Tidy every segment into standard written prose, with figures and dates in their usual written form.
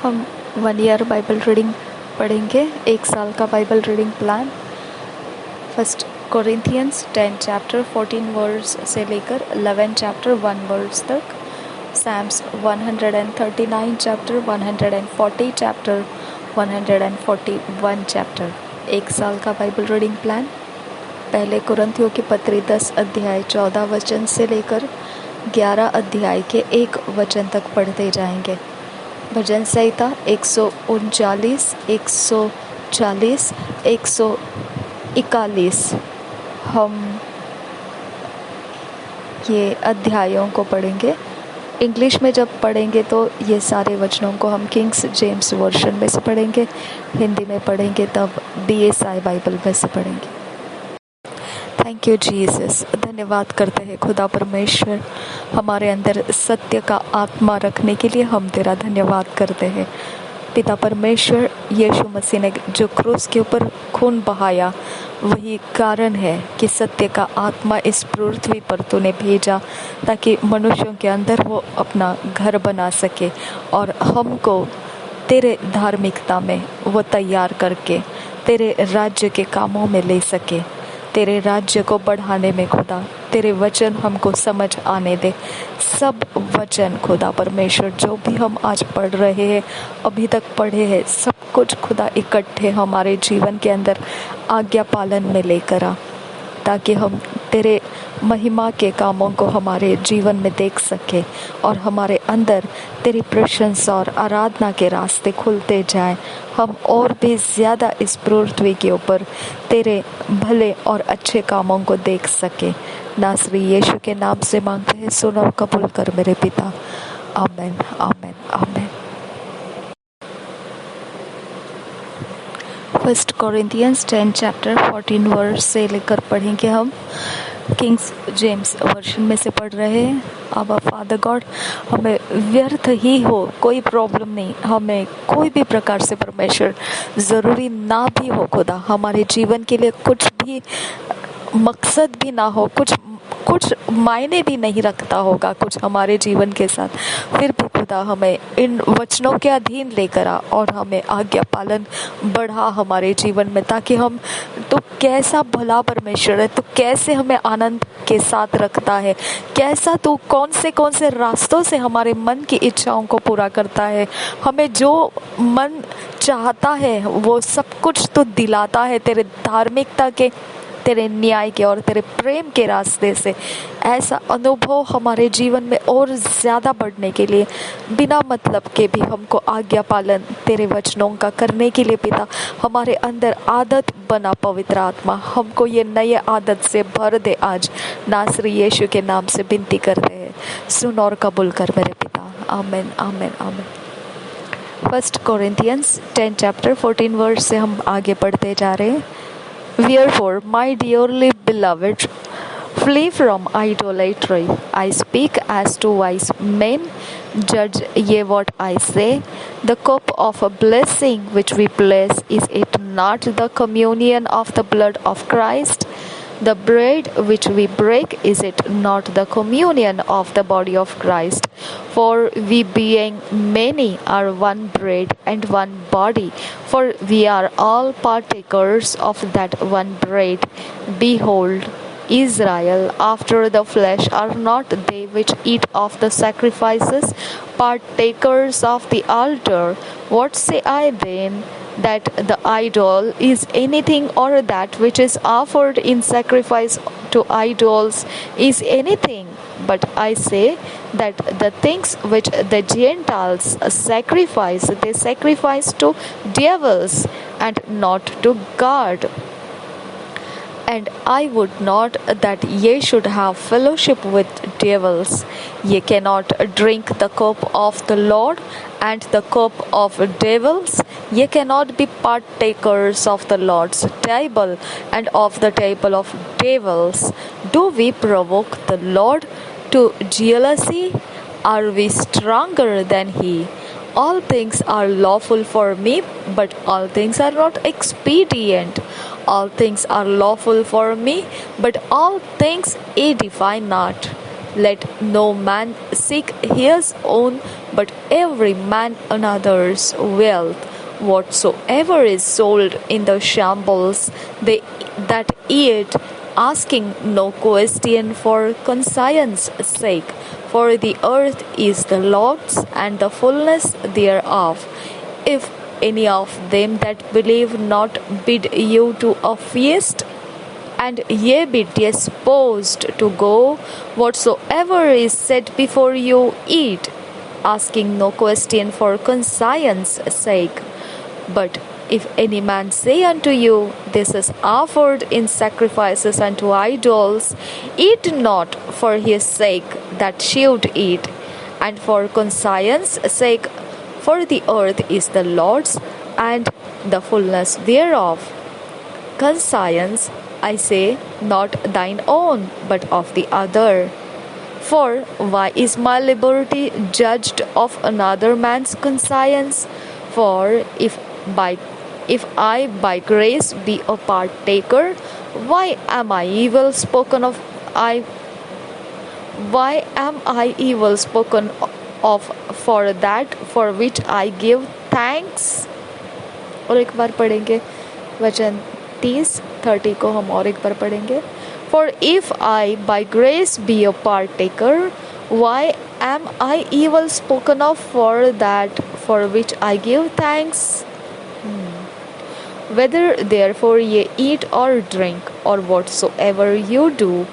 हम 1 year Bible reading पढ़ेंगे, 1 साल का Bible reading plan. 1 Corinthians 10 chapter 14 verse से लेकर 11 चैप्टर 1 वर्स तक। Psalms 139 chapter 140 chapter 141 chapter. 1 साल का बाइबल रीडिंग प्लान। पहले कुरिन्थियों की पत्री 10 अध्याय 14 वचन से लेकर 11 अध्याय के 1 वचन तक पढ़ते जाएंगे। भजन संहिता 139, 140, 141। हम ये अध्यायों को पढ़ेंगे। इंग्लिश में जब पढ़ेंगे तो ये सारे वचनों को हम किंग्स जेम्स वर्जन में से पढ़ेंगे, हिंदी में पढ़ेंगे तब DSI बाइबल में से पढ़ेंगे। Thank you Jesus. धन्यवाद करते हैं खुदा परमेश्वर, हमारे अंदर सत्य का आत्मा रखने के लिए हम तेरा धन्यवाद करते हैं। पिता परमेश्वर, यीशु मसीह ने जो क्रूस के ऊपर खून बहाया वही कारण है कि सत्य का आत्मा इस पृथ्वी पर तूने भेजा ताकि मनुष्यों के अंदर वो अपना घर बना सके और हमको तेरे धार्मिकता में वो तैयार करके तेरे राज्य के कामों में ले सके। तेरे राज्य को बढ़ाने में खुदा तेरे वचन हमको समझ आने दे। सब वचन खुदा परमेश्वर जो भी हम आज पढ़ रहे हैं, अभी तक पढ़े हैं, सब कुछ खुदा इकट्ठे हमारे जीवन के अंदर आज्ञा पालन में लेकर आ, ताकि हम तेरे महिमा के कामों को हमारे जीवन में देख सके और हमारे अंदर तेरी प्रशंसा और आराधना के रास्ते खुलते जाएं। हम और भी ज़्यादा इस पृथ्वी के ऊपर तेरे भले और अच्छे कामों को देख सके। नासरी यीशु के नाम से मांगते हैं, सुन और कबूल कर मेरे पिता। आमीन, आमीन, आमीन। 1 कोरिंथियंस 10 चैप्टर 14 वर्स से लेकर पढ़ेंगे। हम किंग्स जेम्स वर्जन में से पढ़ रहे हैं। अब फादर गॉड, हमें व्यर्थ ही हो कोई प्रॉब्लम नहीं, हमें कोई भी प्रकार से परमेश्वर ज़रूरी ना भी हो खुदा, हमारे जीवन के लिए कुछ भी मकसद भी ना हो, कुछ मायने भी नहीं रखता होगा कुछ हमारे जीवन के साथ, फिर भी खुदा हमें इन वचनों के अधीन लेकर आ और हमें आज्ञा पालन बढ़ा हमारे जीवन में, ताकि हम तो कैसा भला परमेश्वर है, तो कैसे हमें आनंद के साथ रखता है, कैसा तू कौन से रास्तों से हमारे मन की इच्छाओं को पूरा करता है, हमें जो मन चाहता है वो सब कुछ तो दिलाता है तेरे धार्मिकता के, तेरे न्याय के और तेरे प्रेम के रास्ते से। ऐसा अनुभव हमारे जीवन में और ज़्यादा बढ़ने के लिए बिना मतलब के भी हमको आज्ञा पालन तेरे वचनों का करने के लिए पिता हमारे अंदर आदत बना। पवित्र आत्मा हमको ये नए आदत से भर दे आज, नासरी यीशु के नाम से विनती करते हैं, सुन और कबूल कर मेरे पिता। आमीन, आमीन, आमीन। 1 कोरिंथियंस 10 चैप्टर 14 वर्स से हम आगे पढ़ते जा रहे हैं। Wherefore, my dearly beloved, flee from idolatry. I speak as to wise men. Judge ye what I say. The cup of a blessing which we bless, is it not the communion of the blood of Christ? The bread which we break, is it not the communion of the body of Christ? For we being many are one bread and one body, for we are all partakers of that one bread. Behold, Israel after the flesh are not they which eat of the sacrifices, partakers of the altar. What say I then? That the idol is anything, or that which is offered in sacrifice to idols is anything? But I say that the things which the Gentiles sacrifice, they sacrifice to devils and not to God. And I would not that ye should have fellowship with devils. Ye cannot drink the cup of the Lord and the cup of devils. Ye cannot be partakers of the Lord's table and of the table of devils. Do we provoke the Lord to jealousy? Are we stronger than He? All things are lawful for me, but all things are not expedient. All things are lawful for me, but all things edify not. Let no man seek his own but every man another's wealth. Whatsoever is sold in the shambles, they that eat, asking no question for conscience sake. For the earth is the Lord's, and the fullness thereof. If any of them that believe not bid you to a feast, and ye be disposed to go, whatsoever is set before you, eat, asking no question for conscience sake. But if any man say unto you, This is offered in sacrifices unto idols, eat not for his sake that should eat, and for conscience sake, for the earth is the Lord's, and the fullness thereof. Conscience, I say, not thine own, but of the other. For why is my liberty judged of another man's conscience? For if I by grace be a partaker, why am I evil spoken of? Why am I evil spoken of for that for which I give thanks? और एक बार पढ़ेंगे वचन 30 को हम और एक बार पढ़ेंगे. For if I by grace be a partaker, why am I evil spoken of for that for which I give thanks? Whether therefore ye eat or drink, or whatsoever you do,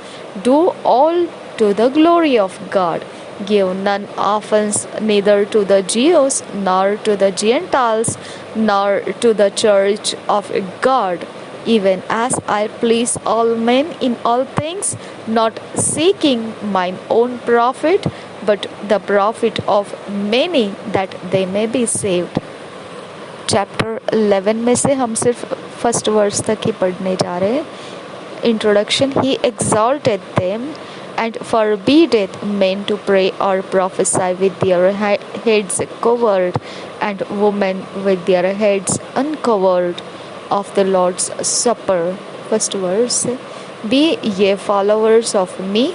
do all to the glory of God. Give none offense neither to the Jews, nor to the Gentiles, nor to the church of God, even as I please all men in all things, not seeking mine own profit, but the profit of many, that they may be saved. Chapter 11 में से हम सिर्फ first verse तक ही पढ़ने जा रहे हैं. Introduction. He exalted them and forbiddeth men to pray or prophesy with their heads covered, and women with their heads uncovered, of the Lord's Supper. First verse. Be ye followers of me,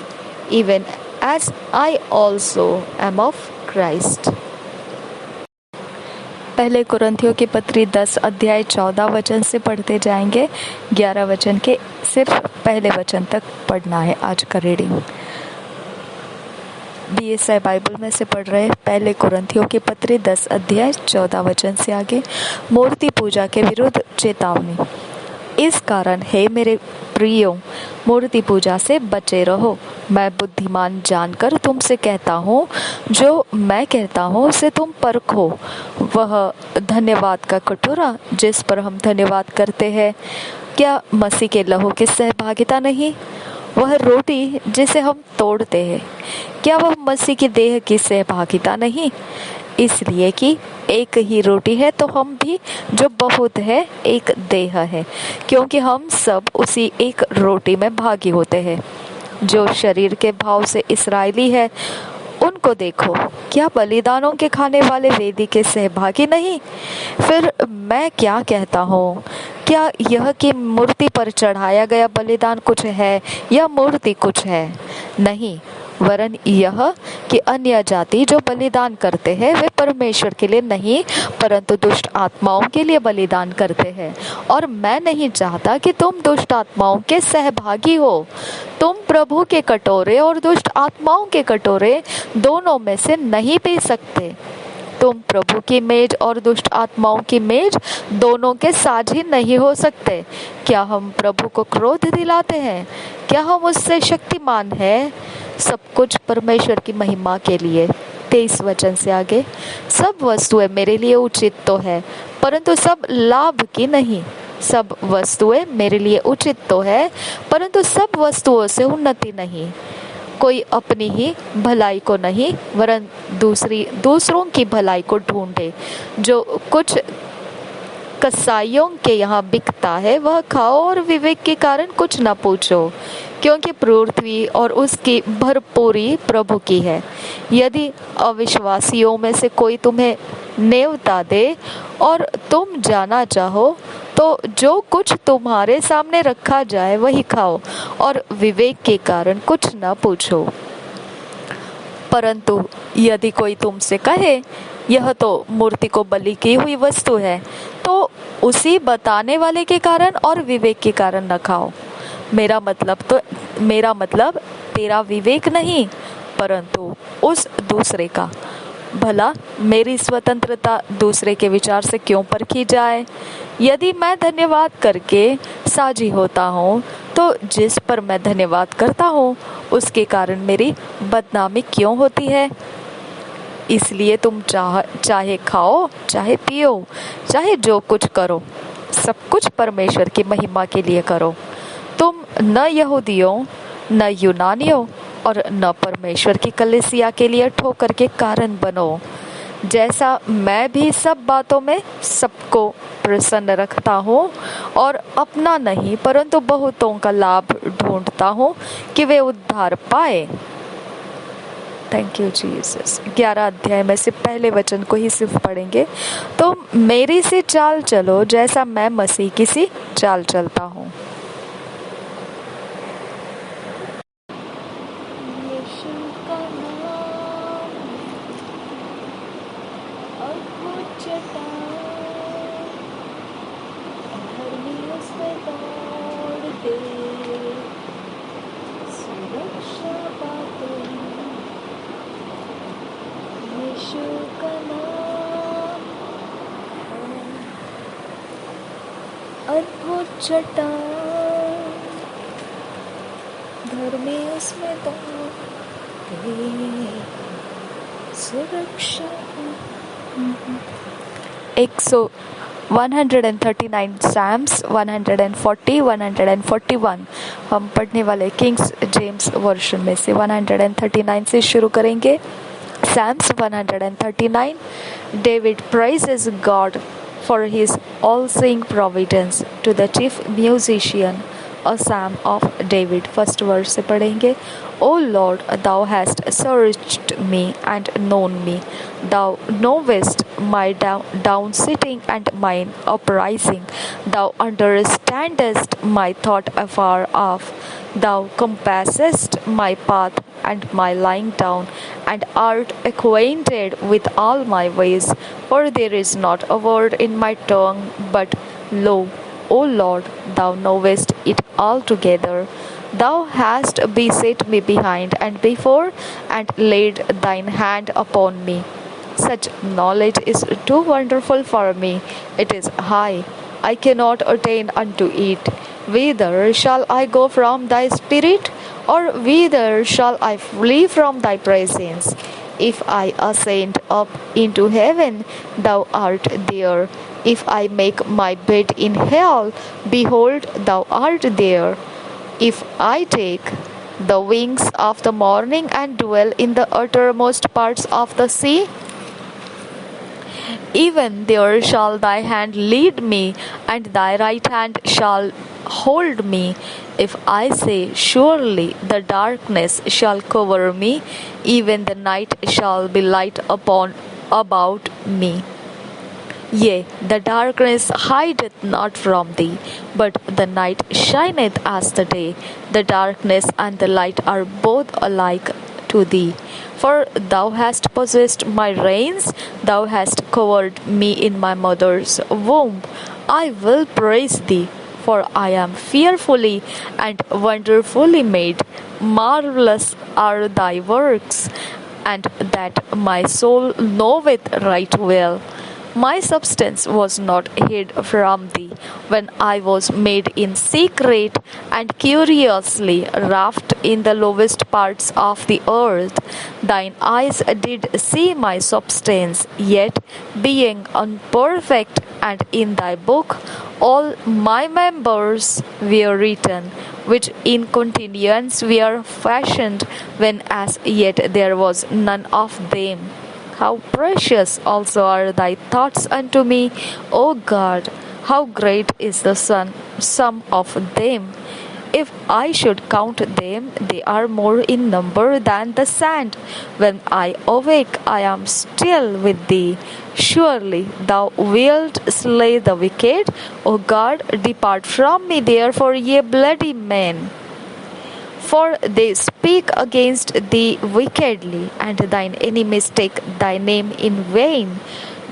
even as I also am of Christ. पहले कुरिन्थियों की पत्री 10 अध्याय 14 वचन से पढ़ते जाएंगे. 11 वचन के सिर्फ पहले वचन तक पढ़ना है आज का रीडिंग. BSI बाइबल में से पढ़ रहे पहले कुरिन्थियों की पत्री 10 अध्याय 14 वचन से आगे. मूर्ति पूजा के विरुद्ध चेतावनी. इस कारण हे मेरे प्रियो, मूर्ति पूजा से बचे रहो. मैं बुद्धिमान जानकर तुमसे कहता हूँ, जो मैं कहता हूँ उसे तुम परखो. वह धन्यवाद का कटोरा जिस पर हम धन्यवाद करते हैं, क्या मसीह के लहू की सहभागिता नहीं? वह रोटी जिसे हम तोड़ते हैं, क्या वह मसीह की देह की सहभागिता नहीं? इसलिए कि एक ही रोटी है तो हम भी जो बहुत है एक देह है, क्योंकि हम सब उसी एक रोटी में भागी होते हैं. जो शरीर के भाव से इस्राएली है, उनको देखो, क्या बलिदानों के खाने वाले वेदी के सहभागी नहीं? फिर मैं क्या कहता हूँ? क्या यह कि मूर्ति पर चढ़ाया गया बलिदान कुछ है या मूर्ति कुछ है? नहीं, वरन यह कि अन्य जाति जो बलिदान करते हैं वे परमेश्वर के लिए नहीं परंतु दुष्ट आत्माओं के लिए बलिदान करते हैं. और मैं नहीं चाहता कि तुम दुष्ट आत्माओं के सहभागी हो. तुम प्रभु के कटोरे और दुष्ट आत्माओं के कटोरे दोनों में से नहीं पी सकते. तुम प्रभु की मेज और दुष्ट आत्माओं की मेज दोनों के साझी नहीं हो सकते. क्या हम प्रभु को क्रोध दिलाते हैं? क्या हम उससे शक्तिमान हैं? सब कुछ परमेश्वर की महिमा के लिए. 23 वचन से आगे. सब वस्तुएं मेरे लिए उचित तो है, परंतु सब लाभ की नहीं. सब वस्तुएं मेरे लिए उचित तो है, परंतु सब वस्तुओं से उन्नति नहीं. कोई अपनी ही भलाई को नहीं वरन दूसरों की भलाई को ढूंढे. जो कुछ कसाईयों के यहाँ बिकता है वह खाओ, और विवेक के कारण कुछ न पूछो, क्योंकि पृथ्वी और उसकी भरपूरी प्रभु की है. यदि अविश्वासियों में से कोई तुम्हें नेवता दे और तुम जाना चाहो, तो जो कुछ तुम्हारे सामने रखा जाए वही खाओ, और विवेक के कारण कुछ न पूछो. परंतु यदि कोई तुमसे कहे यह तो मूर्ति को बलि की हुई वस्तु है, तो उसी बताने वाले के कारण और विवेक के कारण न खाओ। मेरा मतलब तेरा विवेक नहीं, परंतु उस दूसरे का। भला मेरी स्वतंत्रता दूसरे के विचार से क्यों परखी जाए? यदि मैं धन्यवाद करके साझी होता हूँ, तो जिस पर मैं धन्यवाद करता हूँ उसके कारण मेरी बदनामी क्यों होती है? इसलिए तुम चाहे खाओ, चाहे पियो, चाहे जो कुछ करो, सब कुछ परमेश्वर की महिमा के लिए करो। तुम न यहूदियों, न यूनानियों और न परमेश्वर की कलीसिया के लिए ठोकर के कारण बनो। जैसा मैं भी सब बातों में सबको प्रसन्न रखता हूँ और अपना नहीं परंतु बहुतों का लाभ ढूंढता हूँ कि वे उद्धार पाए। Thank you Jesus. 11 अध्याय में से पहले वचन को ही सिर्फ पढ़ेंगे। तो मेरी सी चाल चलो जैसा मैं मसीह की सी चाल चलता हूँ। अद्भुत चट्टान धर्मी उसमें सुरक्षा। 139 Psalms 140 141 हम पढ़ने वाले किंग्स जेम्स वर्जन में से 139 से शुरू करेंगे। Psalms 139 David praises God for his all-seeing providence to the chief musician, a psalm of David। First verse से पढ़ेंगे। O Lord, thou hast searched me and known me. Thou knowest my down sitting and mine uprising. Thou understandest my thought afar off. Thou compassest my path and my lying down, and art acquainted with all my ways. For there is not a word in my tongue, but lo, O Lord, thou knowest it altogether. Thou hast beset me behind and before, and laid thine hand upon me. Such knowledge is too wonderful for me. It is high. I cannot attain unto it. Whither shall I go from thy spirit? Or whither shall I flee from thy presence? If I ascend up into heaven, thou art there. If I make my bed in hell, behold, thou art there. If I take the wings of the morning and dwell in the uttermost parts of the sea, even there shall thy hand lead me, and thy right hand shall hold me. If I say, surely the darkness shall cover me, even the night shall be light about me. Yea, the darkness hideth not from thee, but the night shineth as the day. The darkness and the light are both alike to thee. For thou hast possessed my reins, thou hast covered me in my mother's womb. I will praise thee, for I am fearfully and wonderfully made. Marvelous are thy works, and that my soul knoweth right well. My substance was not hid from thee when I was made in secret and curiously wrapped in the lowest parts of the earth. Thine eyes did see my substance, yet being unperfect, and in thy book all my members were written, which in continuance were fashioned, when as yet there was none of them. How precious also are thy thoughts unto me, O God! How great is the sum of them! If I should count them, they are more in number than the sand. When I awake, I am still with thee. Surely thou wilt slay the wicked. O God, depart from me, therefore, ye bloody men. For they speak against thee wickedly, and thine enemies take thy name in vain.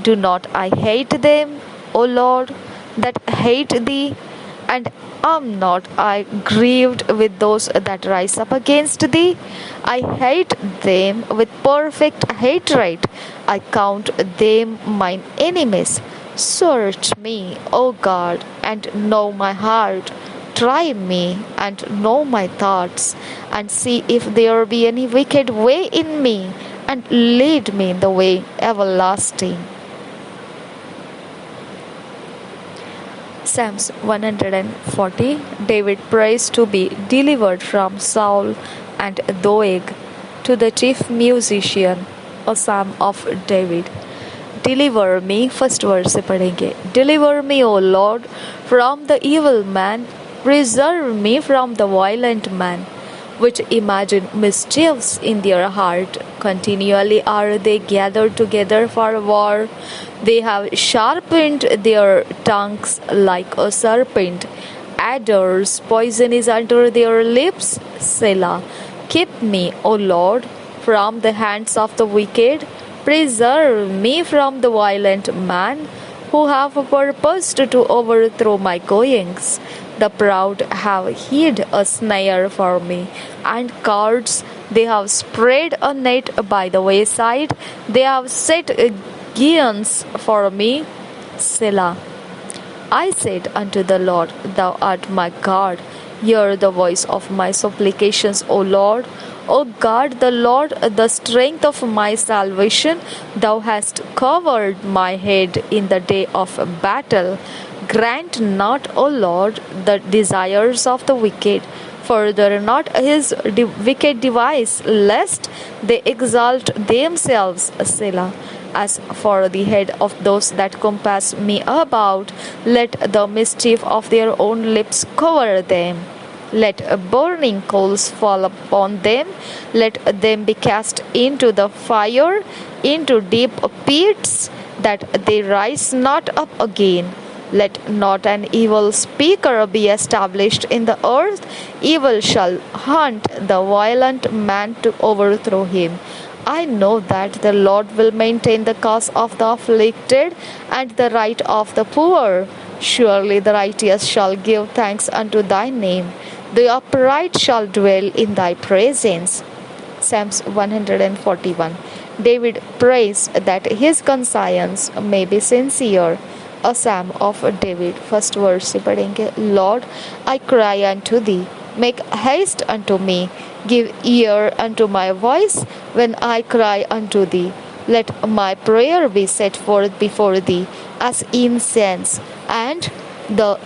Do not I hate them, O Lord, that hate thee? And am not I grieved with those that rise up against thee? I hate them with perfect hatred. I count them mine enemies. Search me, O God, and know my heart. Try me and know my thoughts, and see if there be any wicked way in me, and lead me in the way everlasting. Psalms 140. David prays to be delivered from Saul and Doeg. To the chief musician, a psalm of David. Deliver me, first verse से पढ़ेंगे. Deliver me, O Lord, from the evil man. Preserve me from the violent man, which imagine mischiefs in their heart. Continually are they gathered together for war. They have sharpened their tongues like a serpent. Adders, poison is under their lips. Selah. Keep me, O Lord, from the hands of the wicked. Preserve me from the violent man, who have purposed to overthrow my goings. The proud have hid a snare for me, and cords they have spread a net by the wayside. They have set guineas for me. Selah. I said unto the Lord, Thou art my God. Hear the voice of my supplications, O Lord. O God, the Lord, the strength of my salvation, Thou hast covered my head in the day of battle. Grant not, O Lord, the desires of the wicked. Further not his wicked device, lest they exalt themselves. Selah. As for the head of those that compass me about, let the mischief of their own lips cover them. Let burning coals fall upon them. Let them be cast into the fire, into deep pits, that they rise not up again. Let not an evil speaker be established in the earth. Evil shall hunt the violent man to overthrow him. I know that the Lord will maintain the cause of the afflicted and the right of the poor. Surely the righteous shall give thanks unto thy name. The upright shall dwell in thy presence. Psalms 141. David prays that his conscience may be sincere. A psalm of David. First verse से पढ़ेंगे. Lord, I cry unto thee. Make haste unto me. Give ear unto my voice when I cry unto thee. Let my prayer be set forth before thee as incense, and the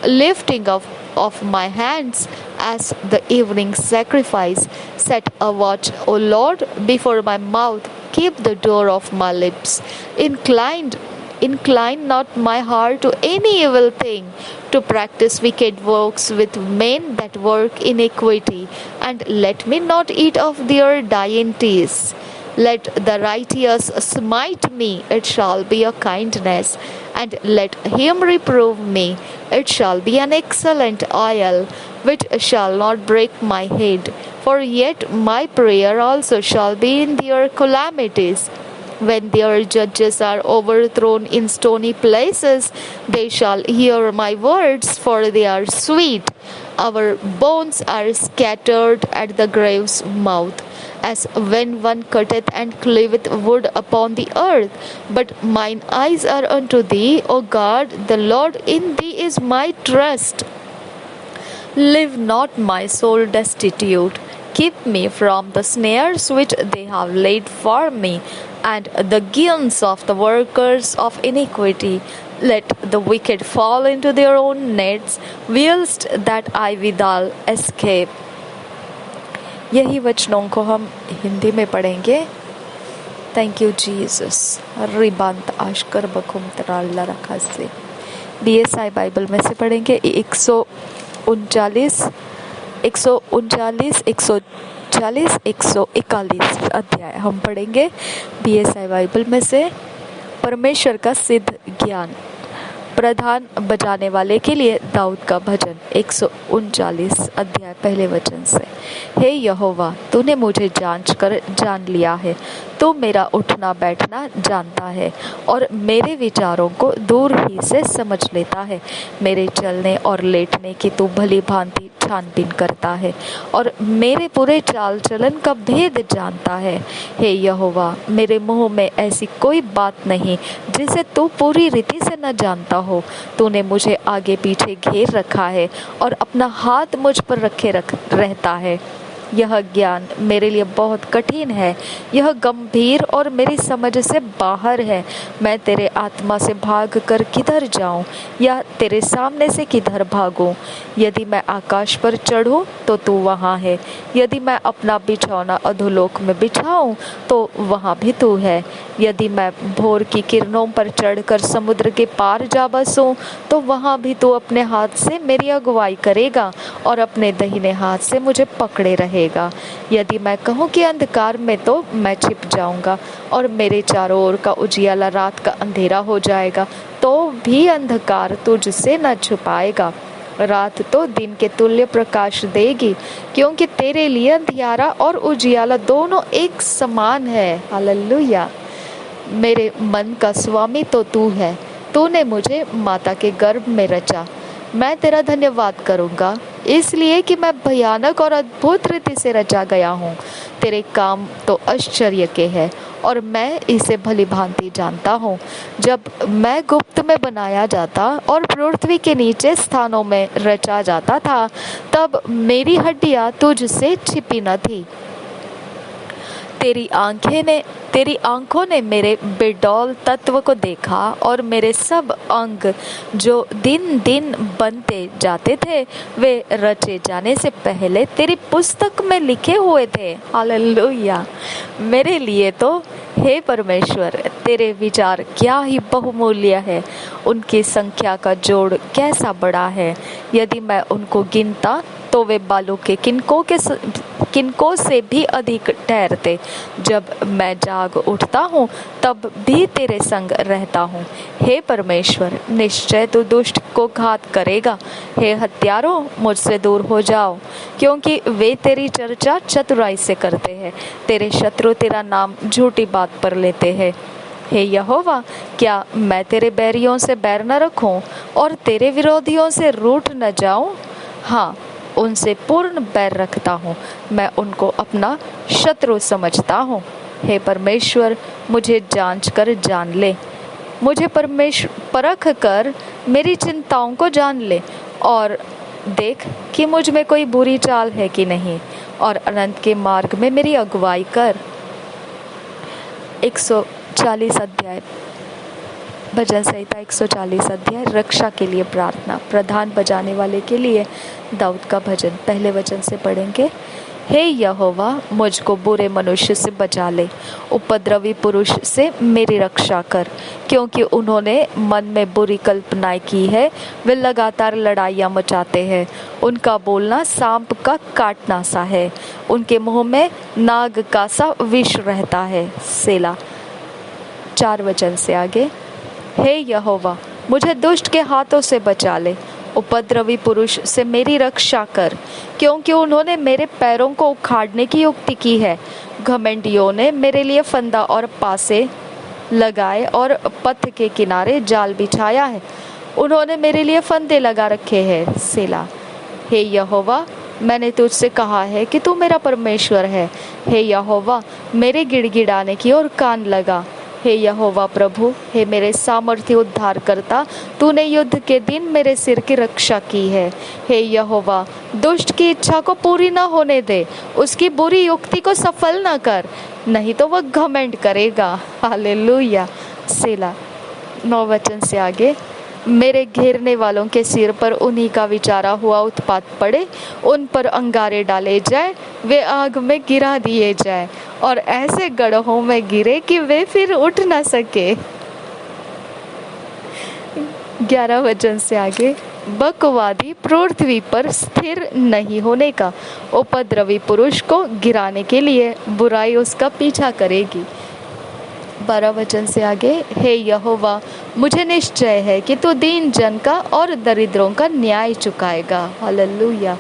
lifting of my hands as the evening sacrifice. Set a watch, O Lord, before my mouth. Keep the door of my lips. Incline not my heart to any evil thing, to practice wicked works with men that work iniquity, and let me not eat of their dainties. Let the righteous smite me, it shall be a kindness, and let him reprove me, it shall be an excellent oil, which shall not break my head. For yet my prayer also shall be in their calamities. When their judges are overthrown in stony places, they shall hear my words, for they are sweet. Our bones are scattered at the grave's mouth, as when one cutteth and cleaveth wood upon the earth. But mine eyes are unto thee, O God, the Lord, in thee is my trust. Leave not my soul destitute. Keep me from the snares which they have laid for me, and the guilt of the workers of iniquity. Let the wicked fall into their own nets, whilst that I withal escape. यही वचनों को हम हिंदी में पढ़ेंगे. Thank you Jesus. रिबांत आशकर बखुम तराल्ला रखा से BSI बाइबल में से पढ़ेंगे. 139, 139, 140, 141 अध्याय हम पढ़ेंगे BSI बाइबल में से. परमेश्वर का सिद्ध ज्ञान. प्रधान बजाने वाले के लिए दाऊद का भजन 139 अध्याय पहले वचन से। हे यहोवा, तूने मुझे जांच कर जान लिया है। तू मेरा उठना बैठना जानता है और मेरे विचारों को दूर ही से समझ लेता है। मेरे चलने और लेटने की तू भली भांति छानबीन करता है और मेरे पूरे चाल चलन का भेद जानता है। हे यहोवा, मेरे मुंह में ऐसी कोई बात नहीं जिसे तू पूरी रीति से न जानता हो। तूने मुझे आगे पीछे घेर रखा है और अपना हाथ मुझ पर रखे रहता है। यह ज्ञान मेरे लिए बहुत कठिन है, यह गंभीर और मेरी समझ से बाहर है। मैं तेरे आत्मा से भाग कर किधर जाऊं या तेरे सामने से किधर भागूं? यदि मैं आकाश पर चढ़ूं तो तू वहां है, यदि मैं अपना बिछौना अधोलोक में बिछाऊं तो वहां भी तू है। यदि मैं भोर की किरणों पर चढ़कर समुद्र के पार जा बसूं तो वहां भी तू अपने हाथ से मेरी अगुवाई करेगा और अपने दाहिने हाथ से मुझे पकड़े रहेगा। यदि मैं कहूँ कि अंधकार में, तो मैं छिप जाऊंगा और मेरे चारों ओर का उजियाला रात का अंधेरा हो जाएगा, तो भी अंधकार तुझसे न छुपाएगा। रात तो दिन के तुल्य प्रकाश देगी, क्योंकि तेरे लिए अंधियारा और उजियाला दोनों एक समान है। हालेलुया। मेरे मन का स्वामी तो तू है, तूने मुझे माता के गर्भ में रचा। मैं तेरा धन्यवाद करूंगा, इसलिए कि मैं भयानक और अद्भुत रीति से रचा गया हूँ। तेरे काम तो आश्चर्य के हैं और मैं इसे भली भांति जानता हूँ। जब मैं गुप्त में बनाया जाता और पृथ्वी के नीचे स्थानों में रचा जाता था, तब मेरी हड्डियाँ तुझसे छिपी न थी। तेरी आंखों ने मेरे बेडौल तत्व को देखा और मेरे सब अंग जो दिन दिन बनते जाते थे, वे रचे जाने से पहले तेरी पुस्तक में लिखे हुए थे। हालेलुया। मेरे लिए तो हे परमेश्वर, तेरे विचार क्या ही बहुमूल्य है, उनकी संख्या का जोड़ कैसा बड़ा है। यदि मैं उनको गिनता तो वे बालों के किनकों से भी अधिक ठहरते। जब मैं जाग उठता हूँ तब भी तेरे संग रहता हूँ। हे परमेश्वर, निश्चय तू दुष्ट को घात करेगा। हे हत्यारों, मुझसे दूर हो जाओ, क्योंकि वे तेरी चर्चा चतुराई से करते हैं। तेरे शत्रु तेरा नाम झूठी बात पर लेते हैं। हे यहोवा, क्या मैं तेरे बैरियों से बैर न रखूं और तेरे विरोधियों से रूठ न जाऊं? हाँ, उनसे पूर्ण बैर रखता हूँ, मैं उनको अपना शत्रु समझता हूँ। हे परमेश्वर, मुझे जांच कर जान ले, मुझे परख कर मेरी चिंताओं को जान ले और देख कि मुझ में कोई बुरी चाल है कि नहीं, और अनंत के मार्ग में मेरी अगुवाई कर। 140 अध्याय भजन संहिता 140 अध्याय रक्षा के लिए प्रार्थना। प्रधान बजाने वाले के लिए दाऊद का भजन पहले वचन से पढ़ेंगे। हे यहोवा, मुझको बुरे मनुष्य से बचा ले, उपद्रवी पुरुष से मेरी रक्षा कर, क्योंकि उन्होंने मन में बुरी कल्पनाएं की है। वे लगातार लड़ाइयाँ मचाते हैं, उनका बोलना सांप का काटना सा है, उनके मुंह में नाग का सा विष रहता है। सेला। 4 वचन से आगे। हे यहोवा, मुझे दुष्ट के हाथों से बचा ले, उपद्रवी पुरुष से मेरी रक्षा कर, क्योंकि उन्होंने मेरे पैरों को उखाड़ने की युक्ति की है। घमंडियों ने मेरे लिए फंदा और पासे लगाए और पथ के किनारे जाल बिछाया है। उन्होंने मेरे लिए फंदे लगा रखे हैं। सेला। हे यहोवा, मैंने तुझसे कहा है कि तू मेरा परमेश्वर है। हे यहोवा, मेरे गिड़गिड़ाने की ओर कान लगा। हे यहोवा प्रभु, हे मेरे सामर्थ्य उद्धार करता, तूने युद्ध के दिन मेरे सिर की रक्षा की है। हे यहोवा, दुष्ट की इच्छा को पूरी न होने दे, उसकी बुरी युक्ति को सफल न कर, नहीं तो वह घमंड करेगा। हालेलुया। सेला। 9 वचन से आगे। मेरे घेरने वालों के सिर पर उन्हीं का विचारा हुआ उत्पात पड़े, उन पर अंगारे डाले जाए, वे आग में गिरा दिए जाए और ऐसे गड्ढों में गिरे कि वे फिर उठ न सके। 11 वचन से आगे। बकवादी पृथ्वी पर स्थिर नहीं होने का, उपद्रवी पुरुष को गिराने के लिए बुराई उसका पीछा करेगी। 12 वचन से आगे, हे यहोवा, मुझे निश्चय है कि तू दीन जन का और दरिद्रों का न्याय चुकाएगा। हालेलुया।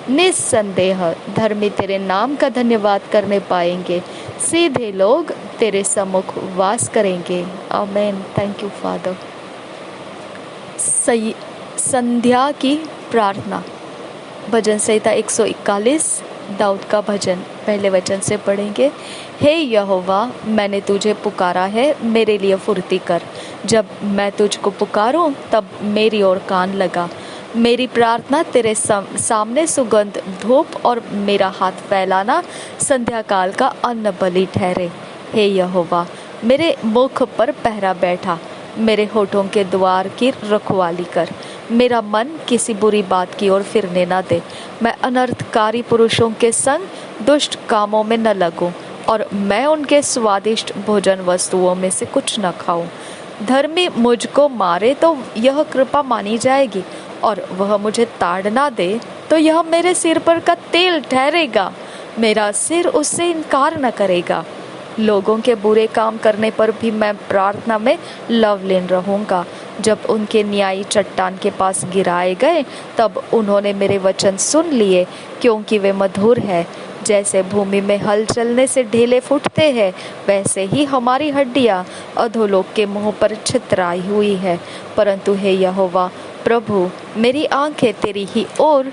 निस्संदेह धर्मी तेरे नाम का धन्यवाद करने पाएंगे, सीधे लोग तेरे सम्मुख वास करेंगे। आमीन। Thank you father. संध्या की प्रार्थना, भजन संहिता 141, दाऊद का भजन। पहले वचन से पढ़ेंगे। हे यहोवा, मैंने तुझे पुकारा है, मेरे लिए फुर्ती कर। जब मैं तुझको पुकारूं तब मेरी ओर कान लगा। मेरी प्रार्थना तेरे सामने सुगंध धूप और मेरा हाथ फैलाना संध्या काल का अन्न बलि ठहरे। हे यहोवा, मेरे मुख पर पहरा बैठा, मेरे होठों के द्वार की रखवाली कर। मेरा मन किसी बुरी बात की ओर फिरने न दे। मैं अनर्थकारी पुरुषों के संग दुष्ट कामों में न लगूं और मैं उनके स्वादिष्ट भोजन वस्तुओं में से कुछ न खाऊं। धर्मी मुझको मारे तो यह कृपा मानी जाएगी, और वह मुझे ताड़ना दे तो यह मेरे सिर पर का तेल ठहरेगा। मेरा सिर उससे इनकार न करेगा। लोगों के बुरे काम करने पर भी मैं प्रार्थना में लवलीन रहूंगा। जब उनके न्यायी चट्टान के पास गिराए गए तब उन्होंने मेरे वचन सुन लिए, क्योंकि वे मधुर है। जैसे भूमि में हल चलने से ढेले फूटते हैं, वैसे ही हमारी हड्डियां अधोलोक के मुंह पर छितराई हुई है। परंतु हे यहोवा प्रभु, मेरी आंखें तेरी ही ओर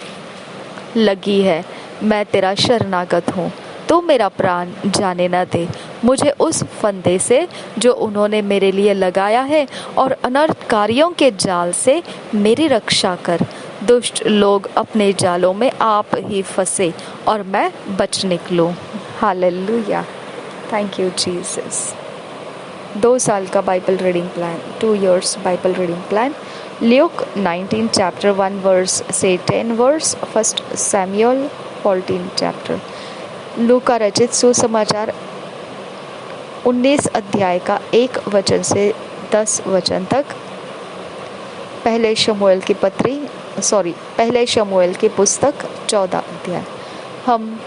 लगी है। मैं तेरा शरणागत हूँ, तू मेरा प्राण जाने न दे। मुझे उस फंदे से जो उन्होंने मेरे लिए लगाया है और अनर्थकारियों के जाल से मेरी रक्षा कर। दुष्ट लोग अपने जालों में आप ही फंसे और मैं बच निकलूं। हालेलुया। Thank you Jesus. 2 साल का Bible reading plan, 2 years Bible reading plan. Luke 19 chapter 1 verse से 10 verse, 1 Samuel 14 chapter। लूका रचित सुसमाचार 19 अध्याय का 1 वचन से 10 वचन तक। पहले शमूएल की पुस्तक 14 अध्याय। हम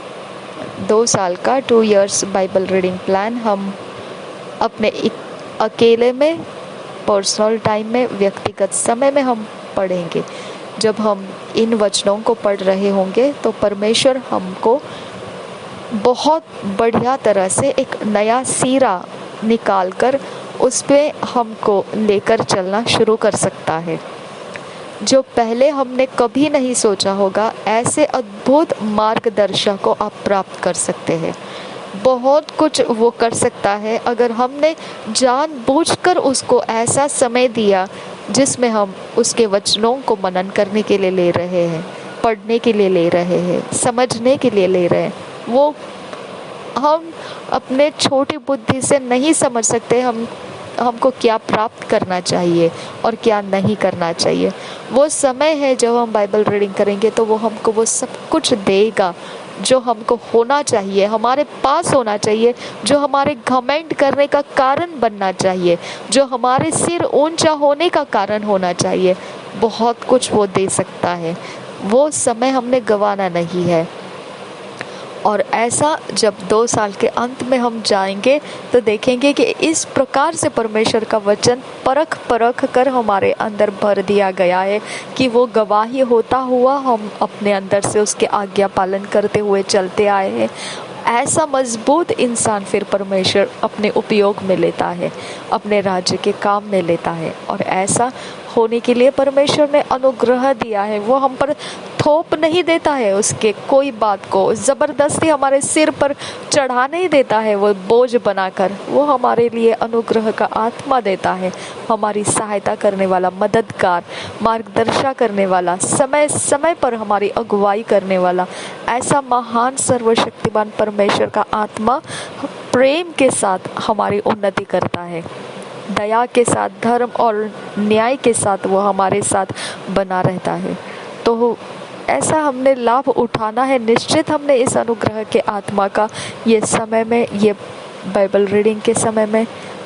2 साल का 2 years बाइबल रीडिंग प्लान हम अपने अकेले में, पर्सनल टाइम में, व्यक्तिगत समय में हम पढ़ेंगे। जब हम इन वचनों को पढ़ रहे होंगे तो परमेश्वर हमको बहुत बढ़िया तरह से एक नया सीरा निकाल कर उस पे हमको लेकर चलना शुरू कर सकता है, जो पहले हमने कभी नहीं सोचा होगा। ऐसे अद्भुत मार्गदर्शक को आप प्राप्त कर सकते हैं। बहुत कुछ वो कर सकता है अगर हमने जानबूझकर उसको ऐसा समय दिया जिसमें हम उसके वचनों को मनन करने के लिए ले रहे हैं, पढ़ने के लिए ले रहे हैं, समझने के लिए ले रहे हैं। वो हम अपने छोटी बुद्धि से नहीं समझ सकते हमको क्या प्राप्त करना चाहिए और क्या नहीं करना चाहिए। वो समय है जब हम बाइबल रीडिंग करेंगे तो वो हमको वो सब कुछ देगा जो हमको होना चाहिए, हमारे पास होना चाहिए, जो हमारे घमंड करने का कारण बनना चाहिए, जो हमारे सिर ऊंचा होने का कारण होना चाहिए। बहुत कुछ वो दे सकता है। वो समय हमने गंवाना नहीं है। और ऐसा जब 2 साल के अंत में हम जाएंगे तो देखेंगे कि इस प्रकार से परमेश्वर का वचन परख कर हमारे अंदर भर दिया गया है कि वो गवाही होता हुआ हम अपने अंदर से उसके आज्ञा पालन करते हुए चलते आए हैं। ऐसा मजबूत इंसान फिर परमेश्वर अपने उपयोग में लेता है, अपने राज्य के काम में लेता है। और ऐसा होने के लिए परमेश्वर ने अनुग्रह दिया है। वो हम पर थोप नहीं देता है उसके कोई बात को, ज़बरदस्ती हमारे सिर पर चढ़ा नहीं देता है वो बोझ बनाकर। वो हमारे लिए अनुग्रह का आत्मा देता है, हमारी सहायता करने वाला, मददगार, मार्गदर्शन करने वाला, समय समय पर हमारी अगुवाई करने वाला ऐसा महान सर्वशक्तिमान परमेश्वर का आत्मा प्रेम के साथ हमारी उन्नति करता है। दया के साथ, धर्म और न्याय के साथ वो हमारे साथ बना रहता है। तो ऐसा हमने लाभ उठाना है। निश्चित हमने इस अनुग्रह के आत्मा का ये समय में, ये बाइबल रीडिंग के समय में,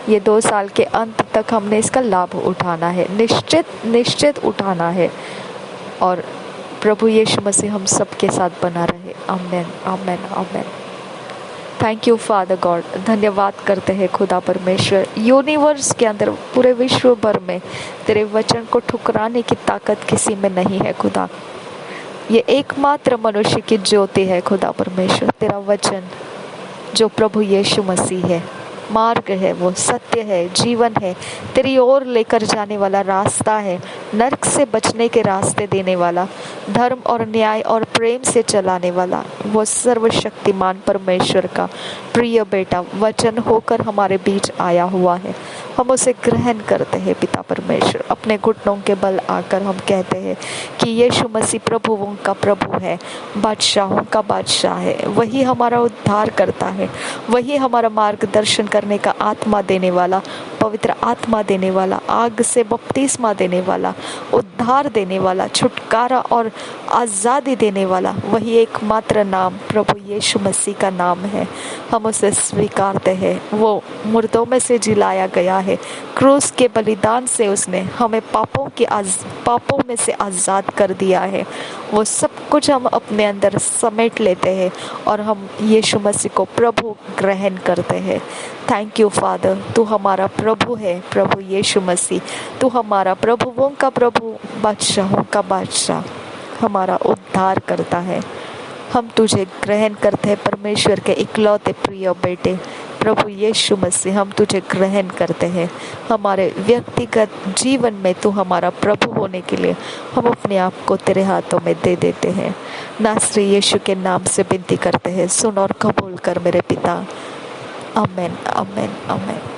ये 2 साल के अंत तक हमने इसका लाभ उठाना है, निश्चित उठाना है। और प्रभु यीशु मसीह हम सबके साथ बना रहे। आमीन, आमीन, आमीन। Thank you father God. धन्यवाद करते हैं खुदा परमेश्वर, यूनिवर्स के अंदर पूरे विश्व भर में तेरे वचन को ठुकराने की ताकत किसी में नहीं है खुदा। ये एकमात्र मनुष्य की ज्योति है खुदा परमेश्वर, तेरा वचन जो प्रभु यीशु मसीह है, मार्ग है, वो सत्य है, जीवन है, तेरी ओर लेकर जाने वाला रास्ता है, नरक से बचने के रास्ते देने वाला, धर्म और न्याय और प्रेम से चलाने वाला, वो सर्वशक्तिमान परमेश्वर का प्रिय बेटा वचन होकर हमारे बीच आया हुआ है। हम उसे ग्रहण करते हैं पिता परमेश्वर। अपने घुटनों के बल आकर हम कहते हैं कि यीशु मसीह प्रभुओं का प्रभु है, बादशाहों का बादशाह है। वही हमारा उद्धार करता है, वही हमारा मार्गदर्शन करने का आत्मा देने वाला, पवित्र आत्मा देने वाला, आग से बपतिस्मा देने वाला, उद्धार देने वाला, छुटकारा और आज़ादी देने वाला, वही एकमात्र नाम प्रभु यीशु मसीह का नाम है। हम उसे स्वीकारते हैं। वो मुर्दों में से जिलाया गया है, क्रूस के बलिदान से उसने हमें पापों में से आज़ाद कर दिया है। वो सब कुछ हम अपने अंदर समेट लेते हैं और हम यीशु मसीह को प्रभु ग्रहण करते हैं। थैंक यू फादर, तू हमारा प्रभु है, प्रभु यीशु मसीह, तू हमारा प्रभुओं का प्रभु, बादशाहों का बादशाह, हमारा उद्धार करता है। हम तुझे ग्रहण करते हैं परमेश्वर के इकलौते प्रिय बेटे प्रभु यीशु मसीह, हम तुझे ग्रहण करते हैं। हमारे व्यक्तिगत जीवन में तू हमारा प्रभु होने के लिए हम अपने आप को तेरे हाथों में दे देते हैं। नासरी यीशु के नाम से विनती करते हैं, सुन और कबूल कर मेरे पिता। आमेन, आमेन, आमेन।